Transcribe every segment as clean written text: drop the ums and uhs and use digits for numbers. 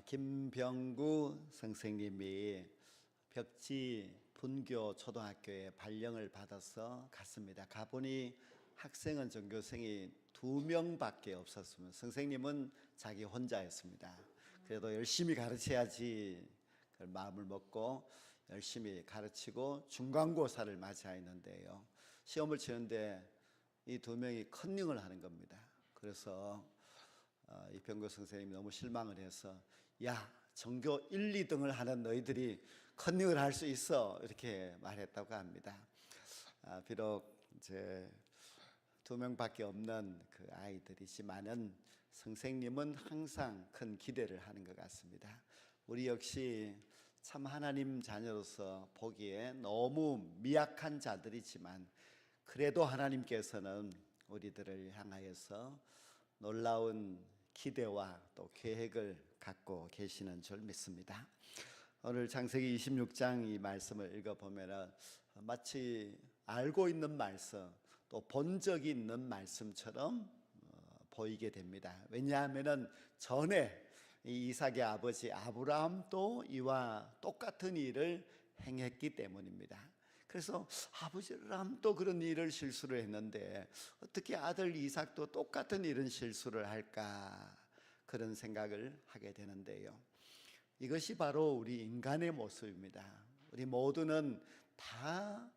김병구 선생님이 벽지 분교 초등학교에 발령을 받아서 갔습니다. 가보니 학생은 전교생이 2명밖에 없었으면 선생님은 자기 혼자였습니다. 그래도 열심히 가르쳐야지 그 마음을 먹고 열심히 가르치고 중간고사를 맞이했는데요. 시험을 치는데 이 2명이 컨닝을 하는 겁니다. 그래서 이 병구 선생님이 너무 실망을 해서 야, 전교 1, 2등을 하는 너희들이 컨닝을 할 수 있어 이렇게 말했다고 합니다. 비록 이제 2명밖에 없는 그 아이들이지만은 선생님은 항상 큰 기대를 하는 것 같습니다. 우리 역시 참 하나님 자녀로서 보기에 너무 미약한 자들이지만 그래도 하나님께서는 우리들을 향하여서 놀라운 기대와 또 계획을 갖고 계시는 줄 믿습니다. 오늘 창세기 26장 이 말씀을 읽어보면 마치 알고 있는 말씀, 또 본 적이 있는 말씀처럼 보이게 됩니다. 왜냐하면 전에 이 이삭의 아버지 아브라함도 이와 똑같은 일을 행했기 때문입니다. 그래서 아버지 아브라함도 그런 일을 실수를 했는데 어떻게 아들 이삭도 똑같은 이런 실수를 할까, 그런 생각을 하게 되는데요. 이것이 바로 우리 인간의 모습입니다. 우리 모두는 다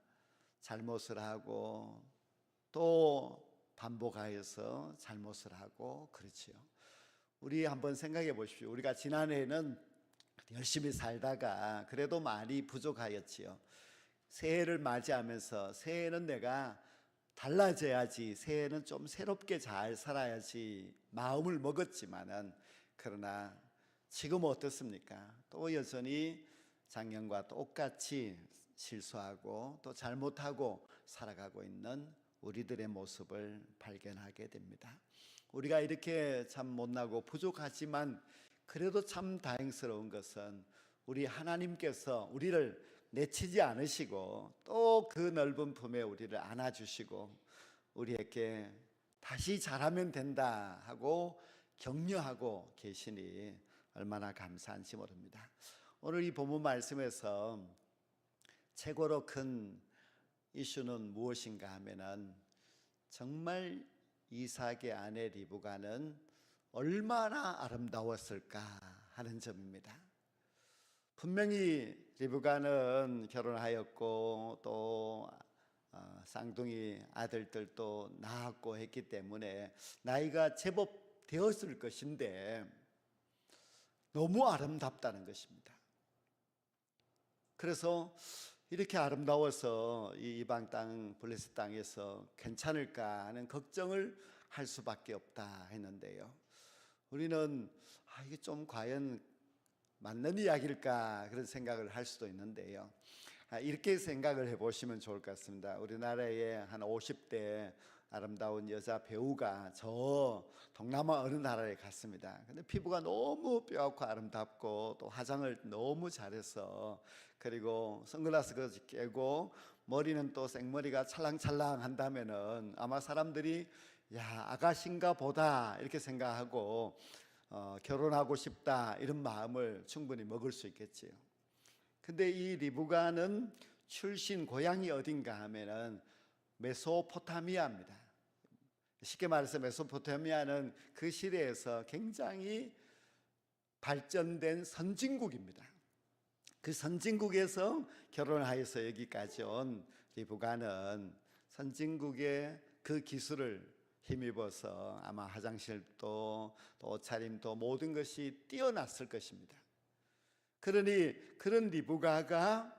잘못을 하고 또 반복하여서 잘못을 하고 그렇지요. 우리 한번 생각해 보십시오. 우리가 지난해에는 열심히 살다가 그래도 많이 부족하였지요. 새해를 맞이하면서 새해는 내가 달라져야지, 새해는 좀 새롭게 잘 살아야지 마음을 먹었지만은, 그러나 지금 어떻습니까? 또 여전히 작년과 똑같이 실수하고 또 잘못하고 살아가고 있는 우리들의 모습을 발견하게 됩니다. 우리가 이렇게 참 못나고 부족하지만 그래도 참 다행스러운 것은 우리 하나님께서 우리를 내치지 않으시고 또 그 넓은 품에 우리를 안아주시고 우리에게 다시 잘하면 된다 하고 격려하고 계시니 얼마나 감사한지 모릅니다. 오늘 이 본문 말씀에서 최고로 큰 이슈는 무엇인가 하면은 정말 이삭의 아내 리브가는 얼마나 아름다웠을까 하는 점입니다. 분명히 리브가는 결혼하였고 또 쌍둥이 아들들도 낳았고 했기 때문에 나이가 제법 되었을 것인데 너무 아름답다는 것입니다. 그래서 이렇게 아름다워서 이 이방 땅 블레셋 땅에서 괜찮을까 하는 걱정을 할 수밖에 없다 했는데요. 우리는 이게 좀 과연 맞는 이야기일까 그런 생각을 할 수도 있는데요. 이렇게 생각을 해보시면 좋을 것 같습니다. 우리나라에 한 50대 아름다운 여자 배우가 저 동남아 어느 나라에 갔습니다. 근데 피부가 너무 뼈아프고 아름답고 또 화장을 너무 잘해서, 그리고 선글라스까지 끼고 머리는 또 생머리가 찰랑찰랑 한다면은 아마 사람들이 야, 아가씨인가 보다 이렇게 생각하고 결혼하고 싶다 이런 마음을 충분히 먹을 수 있겠지요. 근데 이 리브가는 출신 고향이 어딘가 하면은 메소포타미아입니다. 쉽게 말해서 메소포타미아는 그 시대에서 굉장히 발전된 선진국입니다. 그 선진국에서 결혼하여서 여기까지 온 리브가는 선진국의 그 기술을 힘입어서 아마 화장실도 또 옷차림도 모든 것이 뛰어났을 것입니다. 그러니 그런 리브가가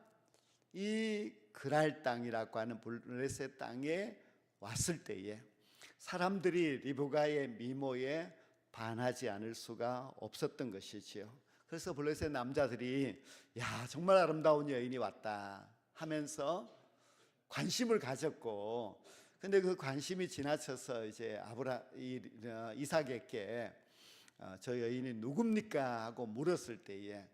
이 그랄 땅이라고 하는 블레셋 땅에 왔을 때에 사람들이 리브가의 미모에 반하지 않을 수가 없었던 것이지요. 그래서 블레셋 남자들이 야, 정말 아름다운 여인이 왔다 하면서 관심을 가졌고, 근데 그 관심이 지나쳐서 이제 이삭에게 저 여인이 누굽니까 하고 물었을 때에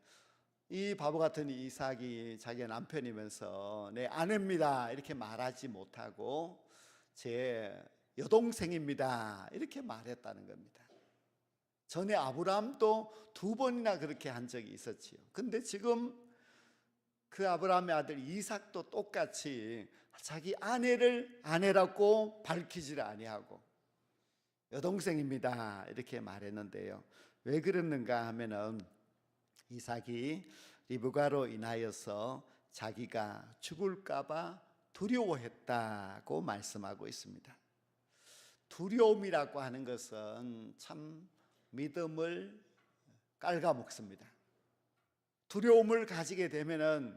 이 바보 같은 이삭이 자기 남편이면서 내 아내입니다 이렇게 말하지 못하고 제 여동생입니다 이렇게 말했다는 겁니다. 전에 아브라함도 2번이나 그렇게 한 적이 있었지요. 근데 지금 그 아브라함의 아들 이삭도 똑같이 자기 아내를 아내라고 밝히지를 아니하고 여동생입니다 이렇게 말했는데요. 왜 그랬는가 하면은 이삭이 리브가로 인하여서 자기가 죽을까봐 두려워했다고 말씀하고 있습니다. 두려움이라고 하는 것은 참 믿음을 깔아먹습니다. 두려움을 가지게 되면은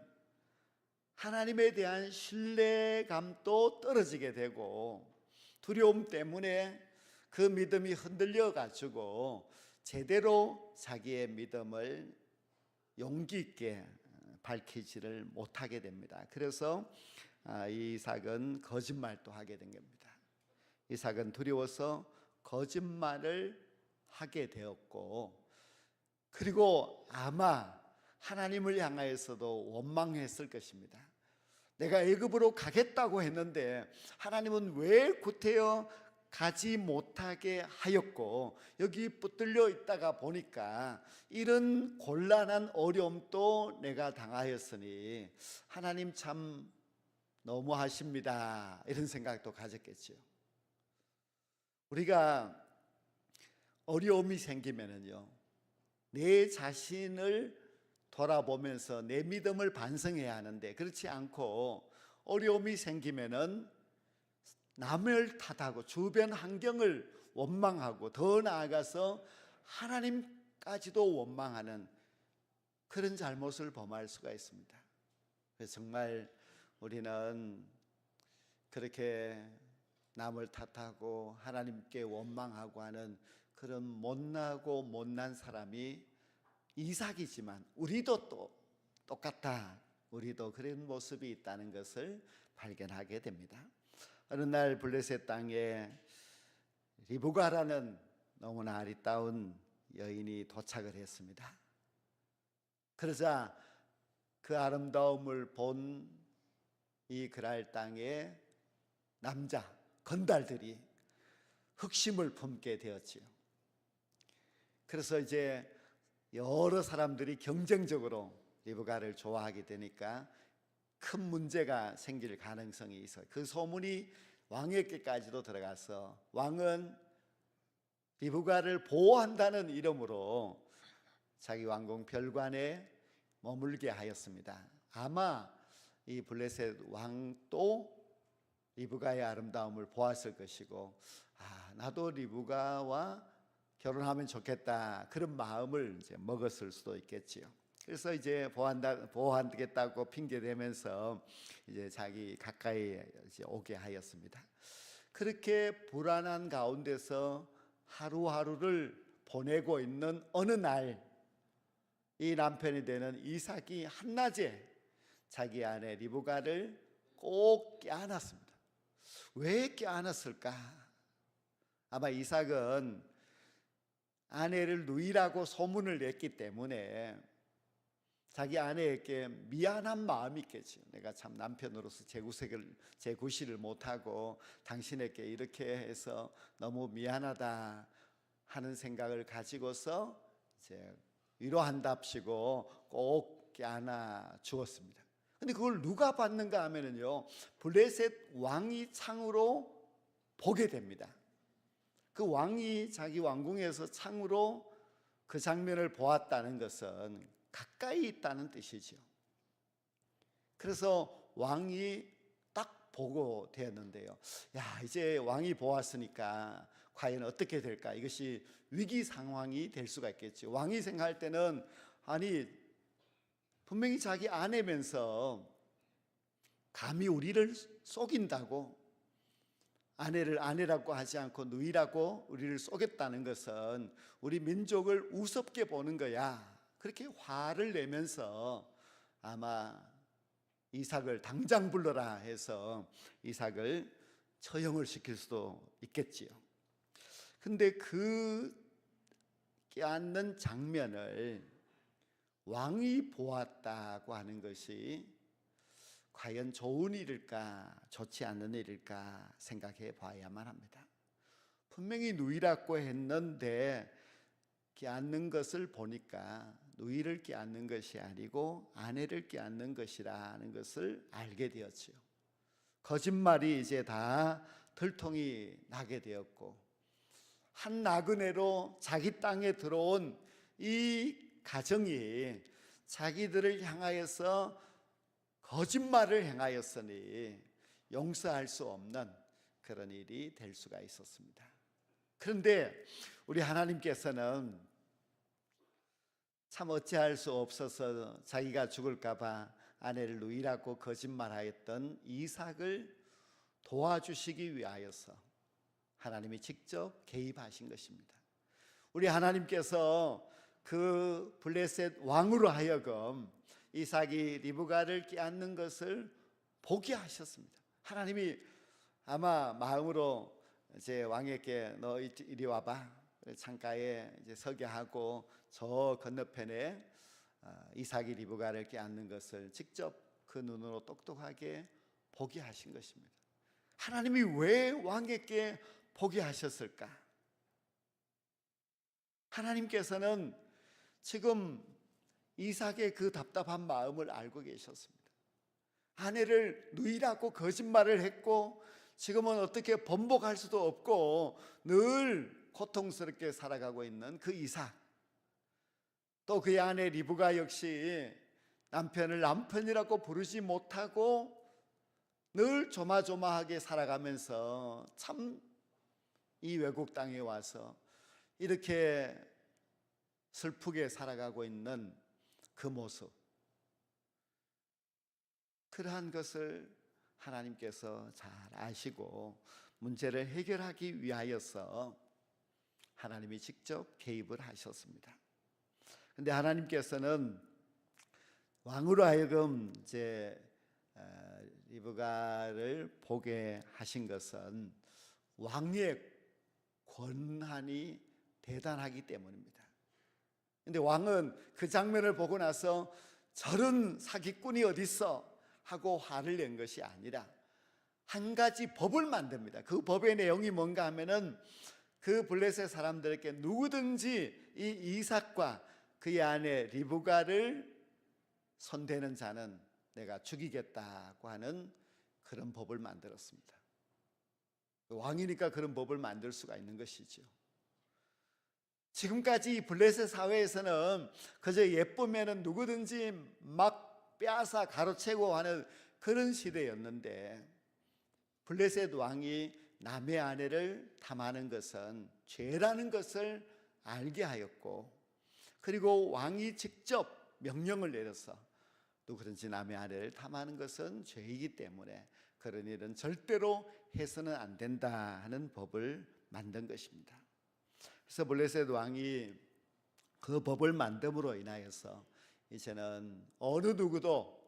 하나님에 대한 신뢰감도 떨어지게 되고, 두려움 때문에 그 믿음이 흔들려 가지고 제대로 자기의 믿음을 용기 있게 밝히지를 못하게 됩니다. 그래서 이삭은 거짓말도 하게 된 겁니다. 이삭은 두려워서 거짓말을 하게 되었고, 그리고 아마 하나님을 향하여서도 원망했을 것입니다. 내가 애굽으로 가겠다고 했는데 하나님은 왜 구태여 가지 못하게 하였고, 여기 붙들려 있다가 보니까 이런 곤란한 어려움도 내가 당하였으니 하나님 참 너무하십니다, 이런 생각도 가졌겠죠. 우리가 어려움이 생기면은요, 내 자신을 돌아보면서 내 믿음을 반성해야 하는데, 그렇지 않고 어려움이 생기면은 남을 탓하고 주변 환경을 원망하고 더 나아가서 하나님까지도 원망하는 그런 잘못을 범할 수가 있습니다. 그래서 정말 우리는 그렇게 남을 탓하고 하나님께 원망하고 하는 그런 못나고 못난 사람이 이삭이지만 우리도 또 똑같다, 우리도 그런 모습이 있다는 것을 발견하게 됩니다. 어느 날 블레셋 땅에 리브가라는 너무나 아리따운 여인이 도착을 했습니다. 그러자 그 아름다움을 본 이 그랄 땅의 남자 건달들이 흑심을 품게 되었지요. 그래서 이제 여러 사람들이 경쟁적으로 리브가를 좋아하게 되니까 큰 문제가 생길 가능성이 있어요. 그 소문이 왕에게까지도 들어가서 왕은 리브가를 보호한다는 이름으로 자기 왕궁 별관에 머물게 하였습니다. 아마 이 블레셋 왕도 리브가의 아름다움을 보았을 것이고, 나도 리브가와 결혼하면 좋겠다, 그런 마음을 이제 먹었을 수도 있겠지요. 그래서 이제 보호하겠다고 핑계 대면서 이제 자기 가까이 이제 오게 하였습니다. 그렇게 불안한 가운데서 하루하루를 보내고 있는 어느 날, 이 남편이 되는 이삭이 한낮에 자기 아내 리브가를 꼭 껴안았습니다. 왜 껴안았을까? 아마 이삭은 아내를 누이라고 소문을 냈기 때문에 자기 아내에게 미안한 마음이 있겠죠. 내가 참 남편으로서 제 구실을 못하고 당신에게 이렇게 해서 너무 미안하다 하는 생각을 가지고서 이제 위로한답시고 꼭 껴안아 주었습니다. 근데 그걸 누가 봤는가 하면은요, 블레셋 왕이 창으로 보게 됩니다. 그 왕이 자기 왕궁에서 창으로 그 장면을 보았다는 것은 가까이 있다는 뜻이죠. 그래서 왕이 딱 보고 되었는데요, 이제 왕이 보았으니까 과연 어떻게 될까? 이것이 위기 상황이 될 수가 있겠죠. 왕이 생각할 때는, 아니 분명히 자기 아내면서 감히 우리를 속인다고, 아내를 아내라고 하지 않고 누이라고 우리를 속였다는 것은 우리 민족을 우습게 보는 거야, 그렇게 화를 내면서 아마 이삭을 당장 불러라 해서 이삭을 처형을 시킬 수도 있겠지요. 근데 그 껴안는 장면을 왕이 보았다고 하는 것이 과연 좋은 일일까, 좋지 않은 일일까 생각해 봐야만 합니다. 분명히 누이라고 했는데 껴안는 것을 보니까 누이를 껴안는 것이 아니고 아내를 껴안는 것이라는 것을 알게 되었지요. 거짓말이 이제 다 들통이 나게 되었고, 한 나그네로 자기 땅에 들어온 이 가정이 자기들을 향하여서 거짓말을 행하였으니 용서할 수 없는 그런 일이 될 수가 있었습니다. 그런데 우리 하나님께서는 참 어찌할 수 없어서 자기가 죽을까 봐 아내를 누이라고 거짓말하였던 이삭을 도와주시기 위하여서 하나님이 직접 개입하신 것입니다. 우리 하나님께서 그 블레셋 왕으로 하여금 이삭이 리브가를 껴안는 것을 보게 하셨습니다. 하나님이 아마 마음으로 이제 왕에게 너 이리 와봐, 창가에 이제 서게 하고 저 건너편에 이삭이 리브가를 껴안는 것을 직접 그 눈으로 똑똑하게 보게 하신 것입니다. 하나님이 왜 왕에게 보게 하셨을까? 하나님께서는 지금 이삭의 그 답답한 마음을 알고 계셨습니다. 아내를 누이라고 거짓말을 했고 지금은 어떻게 번복할 수도 없고 늘 고통스럽게 살아가고 있는 그 이삭, 또 그의 아내 리브가 역시 남편을 남편이라고 부르지 못하고 늘 조마조마하게 살아가면서 참 이 외국 땅에 와서 이렇게 슬프게 살아가고 있는 그 모습, 그러한 것을 하나님께서 잘 아시고 문제를 해결하기 위하여서 하나님이 직접 개입을 하셨습니다. 그런데 하나님께서는 왕으로 하여금 이제 리브가를 보게 하신 것은 왕의 권한이 대단하기 때문입니다. 그런데 왕은 그 장면을 보고 나서 저런 사기꾼이 어디 있어 하고 화를 낸 것이 아니라 한 가지 법을 만듭니다. 그 법의 내용이 뭔가 하면은 그 블레셋 사람들에게 누구든지 이 이삭과 그의 아내 리브가를 손대는 자는 내가 죽이겠다고 하는 그런 법을 만들었습니다. 왕이니까 그런 법을 만들 수가 있는 것이죠. 지금까지 블레셋 사회에서는 그저 예쁘면은 누구든지 막 빼앗아 가로채고 하는 그런 시대였는데, 블레셋 왕이 남의 아내를 탐하는 것은 죄라는 것을 알게 하였고, 그리고 왕이 직접 명령을 내려서 누구든지 남의 아내를 탐하는 것은 죄이기 때문에 그런 일은 절대로 해서는 안 된다 하는 법을 만든 것입니다. 그래서 블레셋 왕이 그 법을 만듦으로 인하여서 이제는 어느 누구도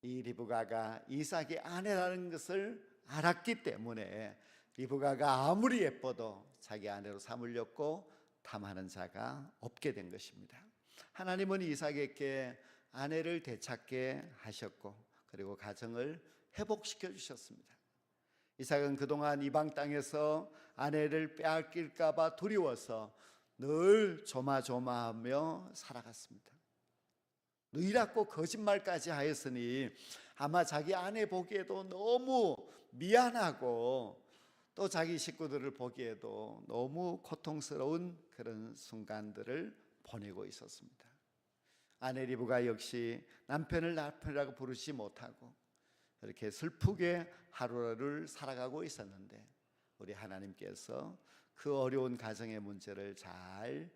이 리브가가 이삭의 아내라는 것을 알았기 때문에 리브가가 아무리 예뻐도 자기 아내로 삼으려고 탐하는 자가 없게 된 것입니다. 하나님은 이삭에게 아내를 되찾게 하셨고 그리고 가정을 회복시켜 주셨습니다. 이삭은 그동안 이방 땅에서 아내를 빼앗길까 봐 두려워서 늘 조마조마하며 살아갔습니다. 누이라고 거짓말까지 하였으니 아마 자기 아내 보기에도 너무 미안하고 또 자기 식구들을 보기에도 너무 고통스러운 그런 순간들을 보내고 있었습니다. 아내 리브가 역시 남편을 남편이라고 부르지 못하고 이렇게 슬프게 하루를 살아가고 있었는데 우리 하나님께서 그 어려운 가정의 문제를 잘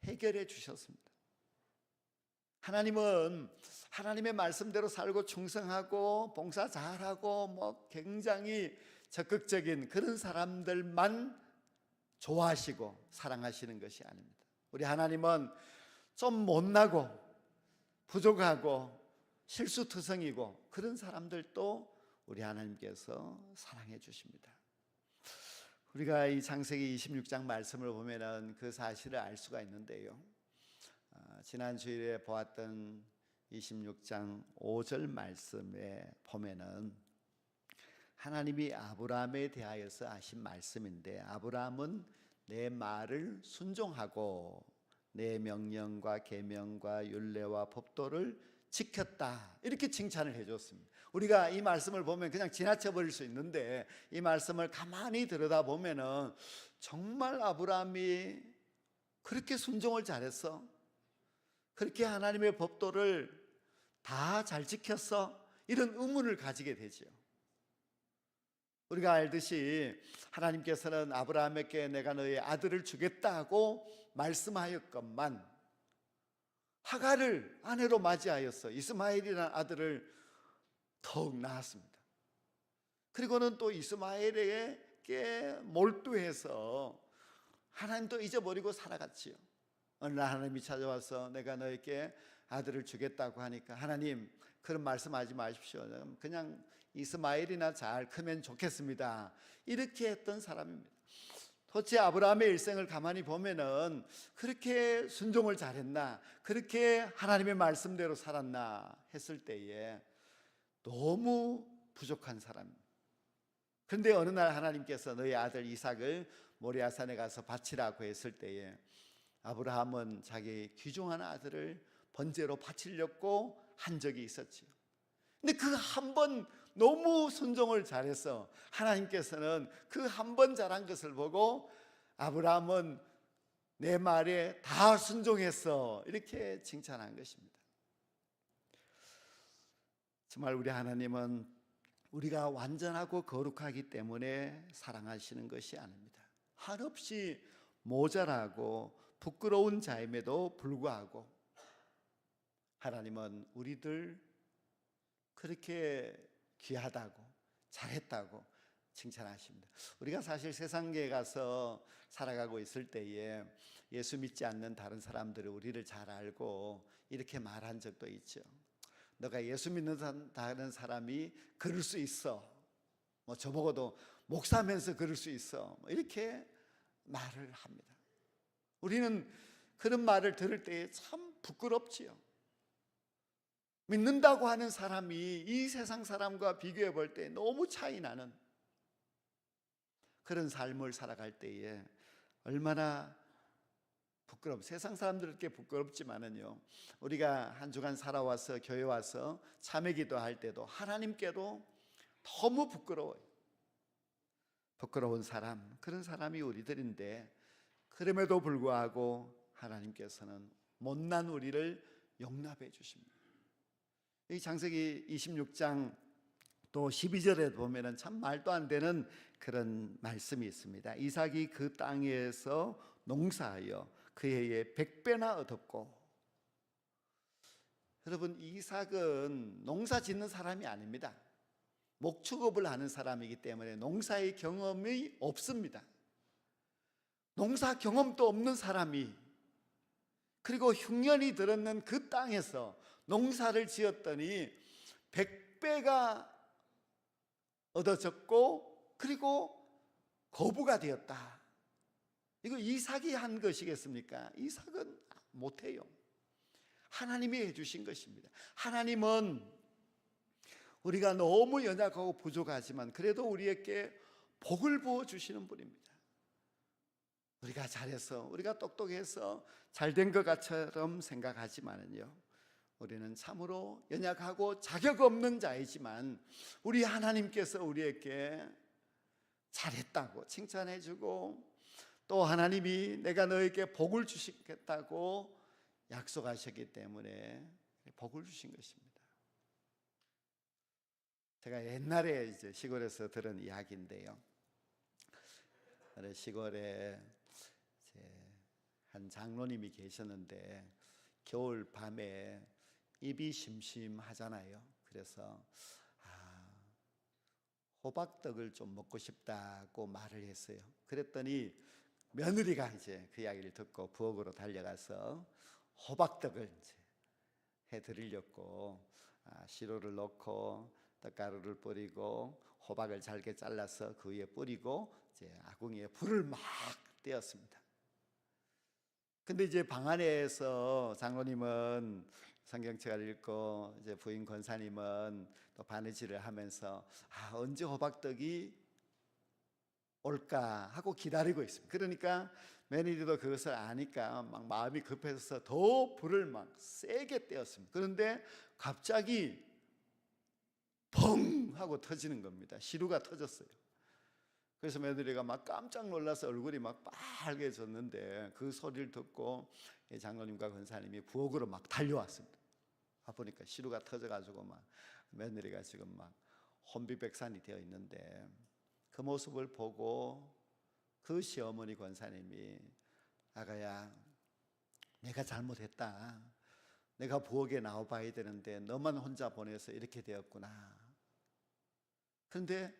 해결해 주셨습니다. 하나님은 하나님의 말씀대로 살고 충성하고 봉사 잘하고 굉장히 적극적인 그런 사람들만 좋아하시고 사랑하시는 것이 아닙니다. 우리 하나님은 좀 못나고 부족하고 실수투성이고 그런 사람들도 우리 하나님께서 사랑해 주십니다. 우리가 이 창세기 26장 말씀을 보면은 그 사실을 알 수가 있는데요. 지난 주일에 보았던 26장 5절 말씀에 보면은 하나님이 아브라함에 대하여서 하신 말씀인데, 아브라함은 내 말을 순종하고 내 명령과 계명과 율례와 법도를 지켰다. 이렇게 칭찬을 해줬습니다. 우리가 이 말씀을 보면 그냥 지나쳐 버릴 수 있는데 이 말씀을 가만히 들여다보면은 정말 아브라함이 그렇게 순종을 잘했어? 그렇게 하나님의 법도를 다 잘 지켰어? 이런 의문을 가지게 되죠. 우리가 알듯이 하나님께서는 아브라함에게 내가 너의 아들을 주겠다고 말씀하였건만 하갈을 아내로 맞이하여서 이스마엘이라는 아들을 더욱 낳았습니다. 그리고는 또 이스마엘에게 몰두해서 하나님도 잊어버리고 살아갔지요. 어느 날 하나님이 찾아와서 내가 너에게 아들을 주겠다고 하니까 하나님 그런 말씀하지 마십시오. 그냥 이스마엘이나 잘 크면 좋겠습니다. 이렇게 했던 사람입니다. 도대체 아브라함의 일생을 가만히 보면은 그렇게 순종을 잘했나, 그렇게 하나님의 말씀대로 살았나 했을 때에 너무 부족한 사람입니다. 그런데 어느 날 하나님께서 너의 아들 이삭을 모리아산에 가서 바치라고 했을 때에 아브라함은 자기 귀중한 아들을 번제로 바치려고 한 적이 있었지요. 근데 그 한 번 너무 순종을 잘해서 하나님께서는 그 한 번 잘한 것을 보고 아브라함은 내 말에 다 순종했어 이렇게 칭찬한 것입니다. 정말 우리 하나님은 우리가 완전하고 거룩하기 때문에 사랑하시는 것이 아닙니다. 한없이 모자라고 부끄러운 자임에도 불구하고 하나님은 우리들 그렇게 귀하다고 잘했다고 칭찬하십니다. 우리가 사실 세상에 가서 살아가고 있을 때에 예수 믿지 않는 다른 사람들이 우리를 잘 알고 이렇게 말한 적도 있죠. 너가 예수 믿는 다른 사람이 그럴 수 있어. 저보고도 목사면서 그럴 수 있어. 이렇게 말을 합니다. 우리는 그런 말을 들을 때 참 부끄럽지요. 믿는다고 하는 사람이 이 세상 사람과 비교해 볼 때 너무 차이 나는 그런 삶을 살아갈 때에 얼마나 세상 사람들께 부끄럽지만은요, 우리가 한 주간 살아와서 교회 와서 참회 기도할 때도 하나님께도 너무 부끄러워요. 부끄러운 사람, 그런 사람이 우리들인데 그럼에도 불구하고 하나님께서는 못난 우리를 용납해 주십니다. 이 창세기 26장 또 12절에 보면은 참 말도 안 되는 그런 말씀이 있습니다. 이삭이 그 땅에서 농사하여 그 해에 100배나 얻었고. 여러분, 이삭은 농사 짓는 사람이 아닙니다. 목축업을 하는 사람이기 때문에 농사의 경험이 없습니다. 농사 경험도 없는 사람이 그리고 흉년이 들었는 그 땅에서 농사를 지었더니 100배가 얻어졌고 그리고 거부가 되었다. 이거 이삭이 한 것이겠습니까? 이삭은 못해요. 하나님이 해주신 것입니다. 하나님은 우리가 너무 연약하고 부족하지만 그래도 우리에게 복을 부어주시는 분입니다. 우리가 잘해서, 우리가 똑똑해서 잘된 것 같처럼 생각하지만은요, 우리는 참으로 연약하고 자격 없는 자이지만 우리 하나님께서 우리에게 잘했다고 칭찬해주고 또 하나님이 내가 너에게 복을 주시겠다고 약속하셨기 때문에 복을 주신 것입니다. 제가 옛날에 이제 시골에서 들은 이야기인데요. 시골에 한 장로님이 계셨는데 겨울 밤에 입이 심심하잖아요. 그래서 호박떡을 좀 먹고 싶다고 말을 했어요. 그랬더니 며느리가 이제 그 이야기를 듣고 부엌으로 달려가서 호박떡을 이제 해드리려고 시루를 넣고 떡가루를 뿌리고 호박을 잘게 잘라서 그 위에 뿌리고 이제 아궁이에 불을 막 떼었습니다. 근데 이제 방 안에서 장로님은 성경책을 읽고 이제 부인 권사님은 또 바느질을 하면서 언제 호박떡이 올까 하고 기다리고 있습니다. 그러니까 며느리도 그것을 아니까 막 마음이 급해서 더 불을 막 세게 떼었습니다. 그런데 갑자기 펑 하고 터지는 겁니다. 시루가 터졌어요. 그래서 며느리가 막 깜짝 놀라서 얼굴이 막 빨개졌는데 그 소리를 듣고 장로님과 권사님이 부엌으로 막 달려왔습니다. 보니까 시루가 터져가지고 막 며느리가 지금 막 혼비백산이 되어 있는데, 그 모습을 보고 그 시어머니 권사님이 아가야, 내가 잘못했다. 내가 부엌에 나와봐야 되는데 너만 혼자 보내서 이렇게 되었구나. 그런데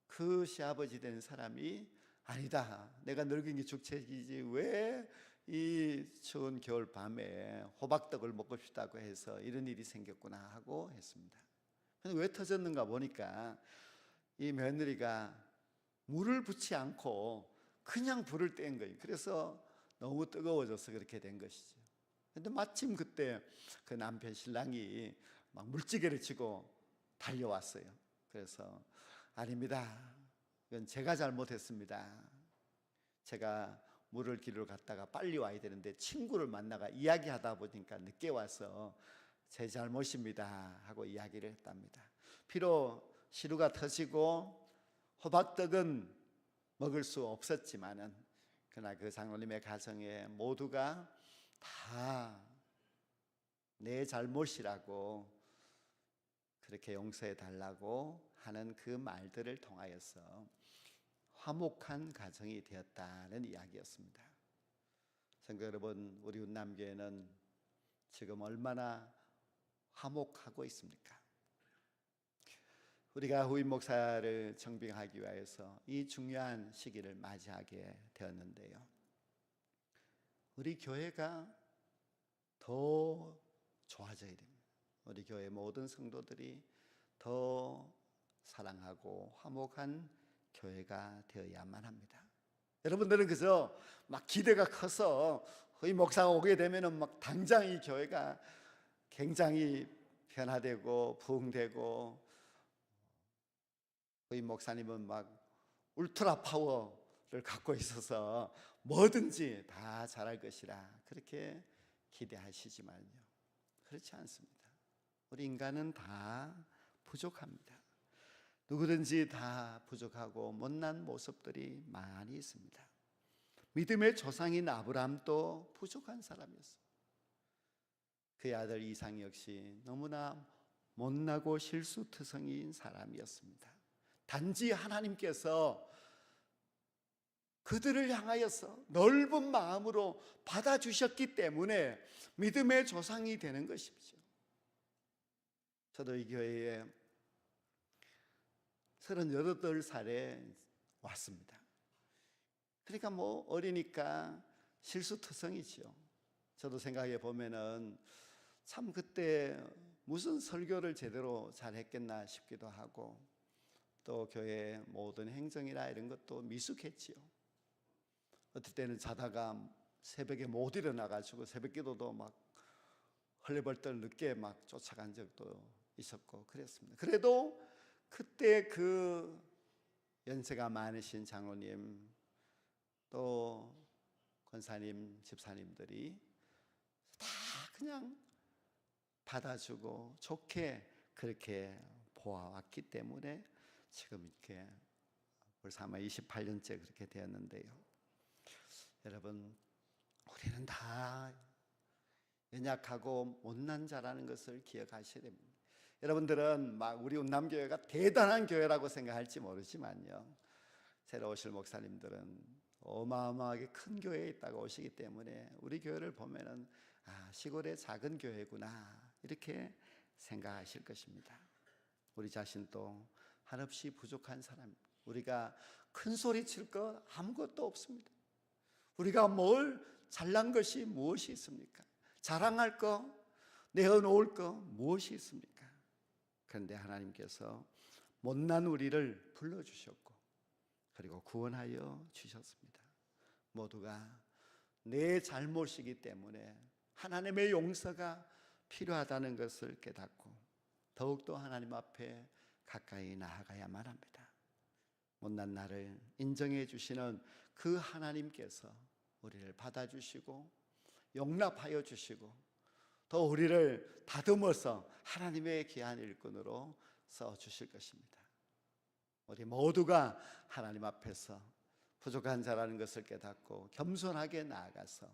그 시아버지 된 사람이 아니다. 내가 늙은 게 죽책이지 왜 이 추운 겨울 밤에 호박떡을 먹고 싶다고 해서 이런 일이 생겼구나 하고 했습니다. 근데 왜 터졌는가 보니까 이 며느리가 물을 붓지 않고 그냥 불을 뗀 거예요. 그래서 너무 뜨거워져서 그렇게 된 것이죠. 근데 마침 그때 그 남편 신랑이 막 물지개를 치고 달려왔어요. 그래서 아닙니다. 이건 제가 잘못했습니다. 제가 물을 기르러 갔다가 빨리 와야 되는데 친구를 만나가 이야기하다 보니까 늦게 와서 제 잘못입니다 하고 이야기를 했답니다. 비록 시루가 터지고 호박떡은 먹을 수 없었지만은 그러나 그 장로님의 가정에 모두가 다 내 잘못이라고 그렇게 용서해 달라고 하는 그 말들을 통하여서 화목한 가정이 되었다는 이야기였습니다. 성도 여러분, 우리 운남교회는 지금 얼마나 화목하고 있습니까? 우리가 후임 목사를 청빙하기 위해서 이 중요한 시기를 맞이하게 되었는데요, 우리 교회가 더 좋아져야 됩니다. 우리 교회 모든 성도들이 더 사랑하고 화목한 교회가 되어야만 합니다. 여러분들은 그저 막 기대가 커서 이 목사가 오게 되면은 막 당장 이 교회가 굉장히 변화되고 부흥되고, 이 목사님은 막 울트라 파워를 갖고 있어서 뭐든지 다 잘할 것이라 그렇게 기대하시지만요, 그렇지 않습니다. 우리 인간은 다 부족합니다. 누구든지 다 부족하고 못난 모습들이 많이 있습니다. 믿음의 조상인 아브라함도 부족한 사람이었어요. 그의 아들 이삭 역시 너무나 못나고 실수투성이인 사람이었습니다. 단지 하나님께서 그들을 향하여서 넓은 마음으로 받아주셨기 때문에 믿음의 조상이 되는 것이죠. 저도 이 교회에 38살에 왔습니다. 그러니까 뭐 어리니까 실수투성이죠. 저도 생각해 보면은 참 그때 무슨 설교를 제대로 잘 했겠나 싶기도 하고, 또 교회 모든 행정이나 이런 것도 미숙했지요. 어떨 때는 자다가 새벽에 못 일어나가지고 새벽기도도 막 헐레벌떡 늦게 막 쫓아간 적도 있었고 그랬습니다. 그래도 그때 그 연세가 많으신 장로님 또 권사님 집사님들이 다 그냥 받아주고 좋게 그렇게 보아왔기 때문에 지금 이렇게 벌써 아마 28년째 그렇게 되었는데요, 여러분, 우리는 다 연약하고 못난 자라는 것을 기억하셔야 됩니다. 여러분들은 막 우리 운남교회가 대단한 교회라고 생각할지 모르지만요, 새로 오실 목사님들은 어마어마하게 큰 교회에 있다가 오시기 때문에 우리 교회를 보면은 시골의 작은 교회구나 이렇게 생각하실 것입니다. 우리 자신도 한없이 부족한 사람입니다. 우리가 큰 소리 칠 것 아무것도 없습니다. 우리가 뭘 잘난 것이 무엇이 있습니까? 자랑할 거, 내어놓을 거 무엇이 있습니까? 그런데 하나님께서 못난 우리를 불러주셨고 그리고 구원하여 주셨습니다. 모두가 내 잘못이기 때문에 하나님의 용서가 필요하다는 것을 깨닫고 더욱더 하나님 앞에 가까이 나아가야만 합니다. 못난 나를 인정해 주시는 그 하나님께서 우리를 받아주시고 용납하여 주시고 더 우리를 다듬어서 하나님의 귀한 일꾼으로 써주실 것입니다. 우리 모두가 하나님 앞에서 부족한 자라는 것을 깨닫고 겸손하게 나아가서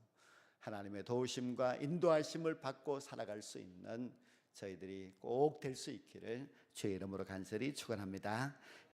하나님의 도우심과 인도하심을 받고 살아갈 수 있는 저희들이 꼭 될 수 있기를 주의 이름으로 간절히 축원합니다.